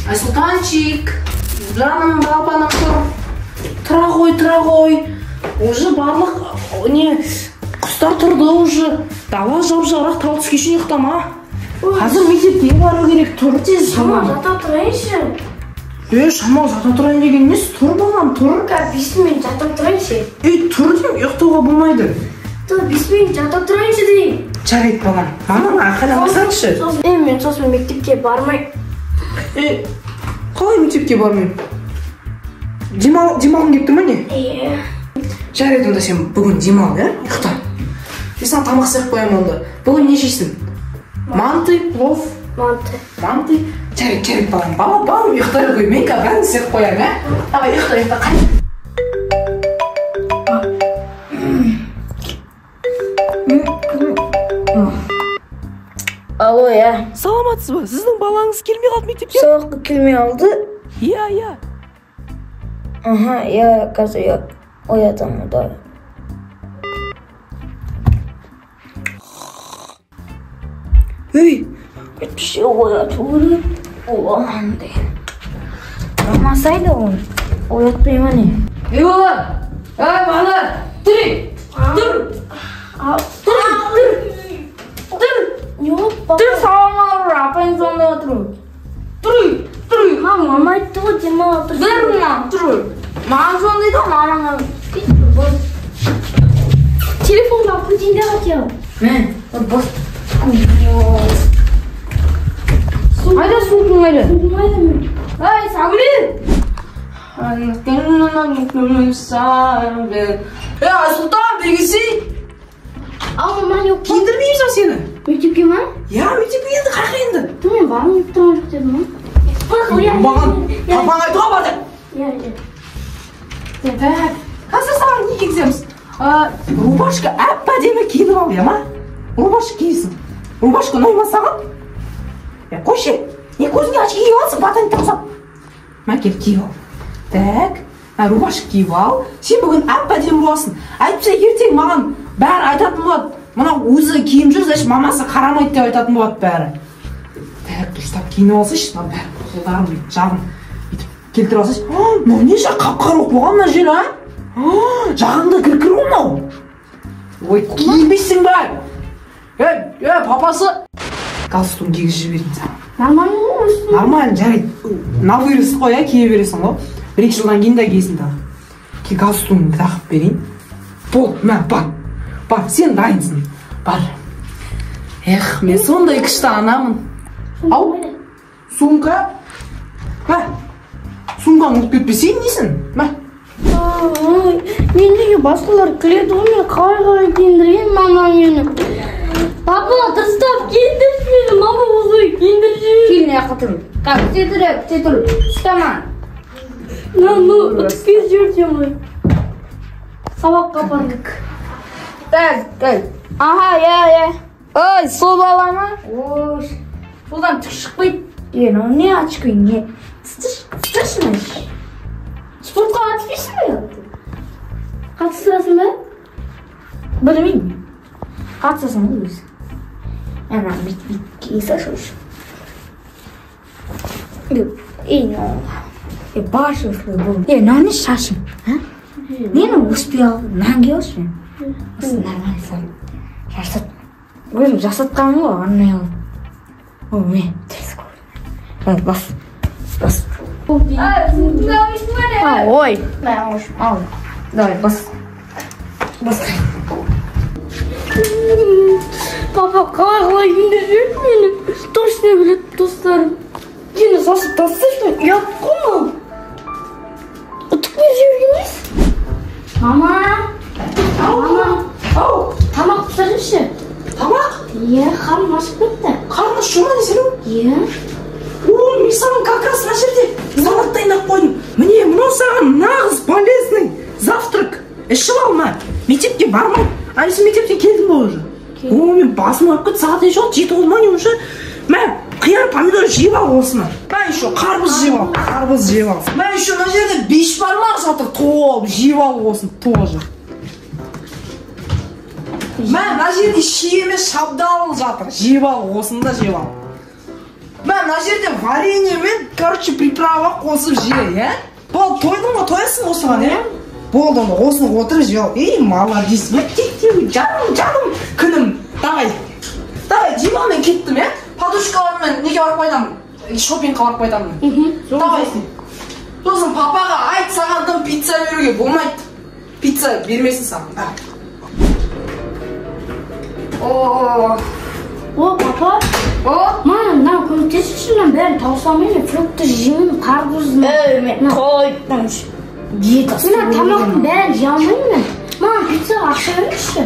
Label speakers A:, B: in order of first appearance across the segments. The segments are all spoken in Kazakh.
A: Айсултанчик, жаным, балапаным, тұра қой. Уже барлық құстар тұрды уже. Дала жап-жарақ тал түскешін ұйықтама. Қазір мектепке бару керек, тұр тез.
B: Шамал жата тұрайыншы.
A: Шамал жата тұрайын деген несі? Тұр балам, тұр.
B: 5 минут жата тұрайыншы.
A: Тұр дейм, ұйықтауға болмайды.
B: 5 минут жата тұрайыншы дейм.
A: Жарайды балам, мамаң арқаламасаңшы.
B: Мен сосын мектепке бармай.
A: Қалай мектепке бармайым? Демалғың кеп тұр ма не? Жарайды онда сен бүгін демал, ұйықта. Мен саған тамақ істеп қоямын онда. Бүгін не жейсің? Манты, плов? Манты. Жарайды балам, балам ұйықтай қой. Мен бәрін істеп қоямын, Давай ұйықта, қайт.
B: Алло,
A: Саламатсыз ба? Сіздің балаңыз келмей қалды мектепке?
B: Сабаққа келмей алды?
A: Иә.
B: Қазір оятамын, да. Өйтпіше оятуы оған дейін. Болмасайды оны. Оятпайма не?
A: Бала!
B: Тұр саламалар, апайын сонда отыру. Мама айтты ғой, демал отыр. Тұр. Маған сондайды ғой, мамаңа. Телефонға путинде қатияу. Бос. Айда суқың айда. Сәуле!
A: Айсұлтан, бергесі!
B: Маман yok.
A: Киіндірмейміз ау сені?
B: Мектепке ма?
A: Мектепке енді, қайқа енді?
B: Мен барын еп тұрған жоқ дедім ма?
A: Маған папаң айтуға барды. Қазір саған не кигіземіз? Рубашка әп-әдемі киініп ал, ма? Рубашка киесің. Рубашка ұнай ма саған? Қойшы, не көзіңе очки киіп алсың, ботаникті ұқсап. Кел киіп ал. Так, рубашка киіп ал. Сен бүгін әп-әдемі боласың. Әйтпесе ертең маған бәрі айтатын болады. Мына өзі киім жүр, значит мамасы қарамайды деп айтатын болады бәрі. Так, дұрыстап киініп алсайшы, бәрі қолдарым бүйтіп жағын бүйтіп келтіріп алсайшы. Мынау не жақ қап-қаралық болған мына жер, жағыңда кір мынау. Ой, киінбейсің бе? Папасы галстугын кигізіп жіберейін саған.
B: Нормально ғой?
A: Нормально, жарайды. На вырыс қой, кие бересің ғой. 1-2 жылдан кейін де киесің тағы. Галстугыңды тағып берейін. Бол, бар, сен дайынсың. Бар. Мен сондай күшті анамын. Ау, сумка. Сумкаң ұлып кетпесейін дейсің?
B: Мен неге басқалар күледі ғой, мен қалай киіндірген мамам мені. Папа, дұрыстап киіндірші мені, мама осылай киіндірші.
C: Киіне қытым. Те тұр, ұстама.
B: Үтікке жүрсем ой. Сабаққа бардық.
C: Ой, сол бала ма? Ой, содан түк шықпайды. Не очкой, не. Стыршын айшы. Спортқа қатыспейсің бе?
B: Қатыстырасың ба?
C: Білмеймін. Қатысасың ғой өзі. Ана, бүйтіп кейсаш өші. Баш өшілі бұл. Наны шашым. Нені өспей ал, нәнге өші. Осы нормально сон. Жасат. Өзім жасатқаным ғой, аннай ал. Мен, теріс көрдім. Бас. Ой. Ал. Давай, бас.
B: Папа, қалай киіндіріп мені? Точно біледі достарым. Сені сасып тастайшы, ұят қой. Ұтықпен жібергенбіз? Мама. Тамақ пісіріңші.
A: Тамақ?
B: Қарным ашып кетті.
A: Қарны шума десең? Мен саған как раз мына жерде салат дайындап қойдым. Міне, мынау саған нағыз полезный завтрак. Ішіп алма. Мектепке бармай. Сен мектептен келдің бе уже? Мен басым ауырып кетті, сағат жоқ, 7 болды ма не уже? Қияр помидор жеп ал осыны. Еще қарбыз жеп ал. Еще мына жерде 5 бармақ жатыр, толып жеп ал осыны тоже. Мына жерде ши емес шабдал жатыр, жеп ал осыны да жеп ал. Мына жерде варенье мен, короче, приправа қосып жей, ә? Болды, тойдың ба, тоясың осыған, ә? Болды, осыны отыр жел. Ей, молодец, жаным, күнім. Давай, Димамен кеттім, ә? Подушкалармен неге барып қойдам? Шопингқа барып қойдам. Давай. Сосын папаға айт, саған тым пицца беруге болмайды. Пицца бермесін саған.
B: О, папа. Мана, көмектесші мен бәрін таусамын, фрукты жеймін, қарбызын.
C: Қойдың. Диетасы.
B: Мен тамақтың бәрін жей алмаймын мен. Маған пиццаға ақша беріңізші.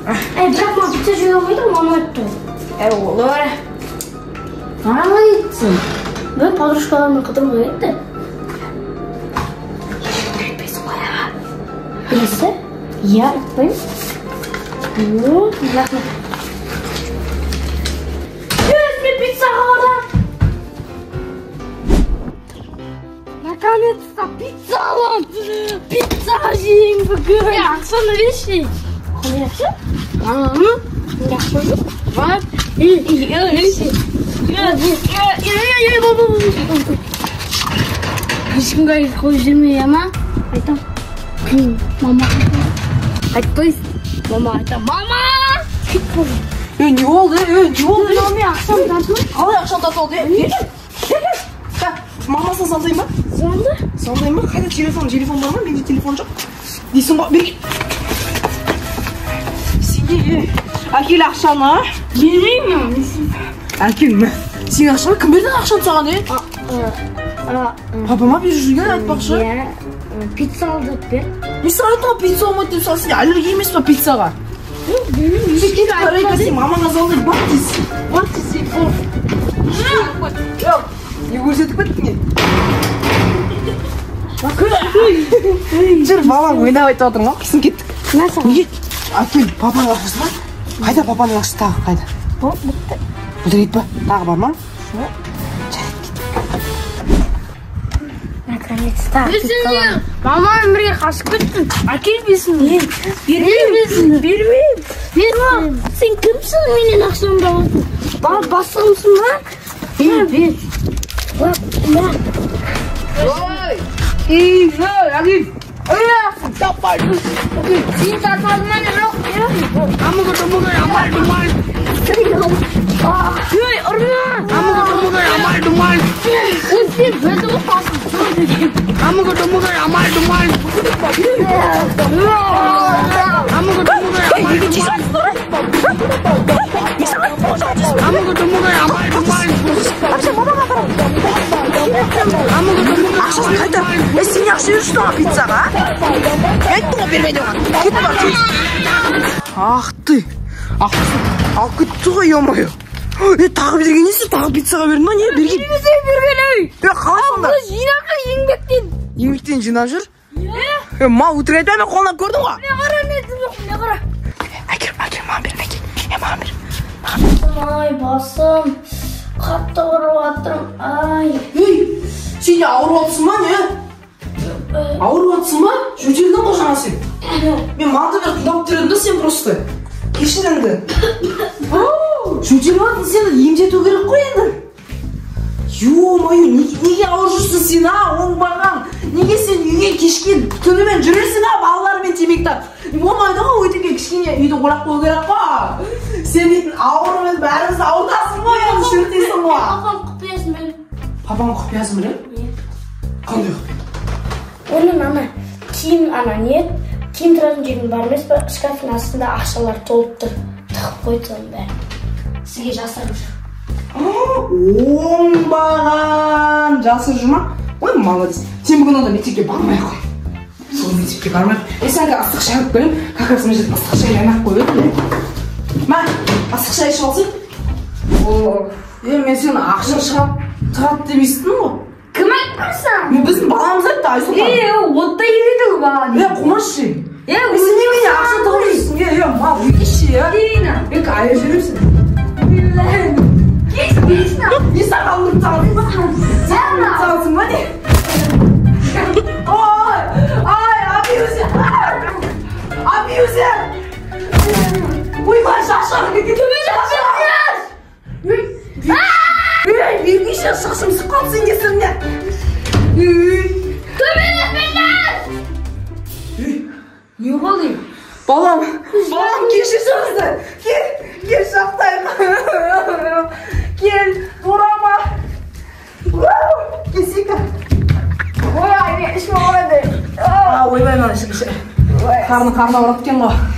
B: Бірақ маған пицца жей алмайды, мама айтты.
C: Олар.
B: Қалай етсің? Мен подружкалармен қыдырмай етті. Білесі? Я айтпайым. Рахмет. Мен пиццаға бардым.
C: Наконец-то пицца алам. Пицца жейін бүгін. Ақшаны берші.
B: Қандай ақша?
C: Ақша жоқ. Бар. Берші. Ешкімге қойып жүрмей, ама?
B: Айтам.
C: Мама. Айтпайсың. Мама айтам. Мама!
A: Не болды?
B: Мен ақшам тартмай.
A: Қалай ақшаны тартып алды? Бер. Мамасына звондайын ба? Звондайын ба? Қайда телефон бар ма? Менде телефон жоқ. Дейсің ба? Бер. Сенге әкел ақшаны.
B: Бермеймін.
A: Әкел. Сен ақшаны кім берді ақшаны саған, Папама беріп жүрген айтпақшы.
B: Пицца алдық бер.
A: Мен саған айттым, пицца алмайды деп саған. Сен аллергия емес па пиццаға? Сен мамаңа звондайын, бар дейсің. Жоқ, не көрсетіп кеттің мен? Жүр, балаң ойнап айтып отырмын ғой, қисын кеттік. Неге? Әкел, папаның ақшасы бар. Қайда папаның ақшасы тағы қайда?
B: Бітті.
A: Бұлдыр етпі, тағы бар ма?
C: Наконец-то пицца алам. Мамамен бірге қашып кеттің. Әкелмейсің. Бермеймін.
B: Сен кімсің менен ақшамды аласың?
C: Бастығымсың ба?
B: Бер.
A: Ей, әкел. Таппайды.
C: Сен тартмадың ма не жоқ? Амыға-тымыға амал-думал. Ұрма! Амыға-тымыға амал-думал. Сен бөті ұстасың. Амыға-тымыға амал-думал. Амыға-тымыға амал-думал. Амыға-тымыға амал-думал.
A: Ақшасын қайта. Сен не ақша берші тұға пиццаға? Айттың ғой бермейді оған. Кетті бар. Ақ ты. Алып кетті ғой, ё-моё. Тағы берген несі? Тағы пиццаға бердің ба? Не берген?
C: Бермелей.
A: Қалай сонда?
C: Жинаққа еңбектен.
A: Еңбектен жинап жүр? Мал өтірік айтам, мен қолынан көрдің ғой.
C: Не қара, не қара.
A: Әкел, маған бер, әкел. Маған бер.
B: Ай, басым. Қатты ұрып аттырым. Ай.
A: Сен не ауырып атсың ба, не? Ауырып атсың ба? Жөтелдің ғой жаңа сен. Мен малды бір құдап түредім да сен просто. Кешір енді. Жөтеліп атын сені емдету керек қой енді. Ё-моё, неге ауыр жүрсің сен, оңбаған? Неге сен үйге кешке түнімен жүресің, балалармен темек тап? Болмайды ғой, өйтеке кішкене үйді орап қою керек қой. Сен дейтін ауырымен бәріміз ауыртасың ғой, енді шүртесің ғой.
B: Папам құпиясын білем.
A: Папаң құпиясын білем? Қандай құпия?
B: Оның киім тұратын жердің бар емес па, шкафтың астында ақшалар толып тұр. Тығып қойды соның бәрін. Сізге жасырып жүр.
A: Оңбаған жасырып жүр ма? Ой, молодец. Сен бүгін онда мектепке бармай қой. Сол мектепке бармай қой. Сәнгі астық шай алып келем. Как раз мына жерде астық шай жайнақ қойып. Ма, астық шай ішіп алсың? Мен сені ақша шығап тұрады деп естідім ғой.
C: Кім айтпасың?
A: Біздің баламыз айтты, Айсұлтан.
C: Отта ереді бала.
A: Қумашы. Сен немене ақша тығып жүрсің? Мал, өйкеші, ая жүріпсің. Не саған ұрып тағылдың ба? Сен ұрып тағылсың ба не? Ай, абьюзер! Ойбай, шашар! Төмен шашар! Берге Кеше шашым түсіп қалды сен кесіріңнен.
B: Не болды?
A: Балам кеше шықты. Кел шақтайық. Кел, турама. Кесейік.
B: Ой, мен ішіме орайды.
A: Ойбай, мана іші. Қарны ауырып кеткен ғой.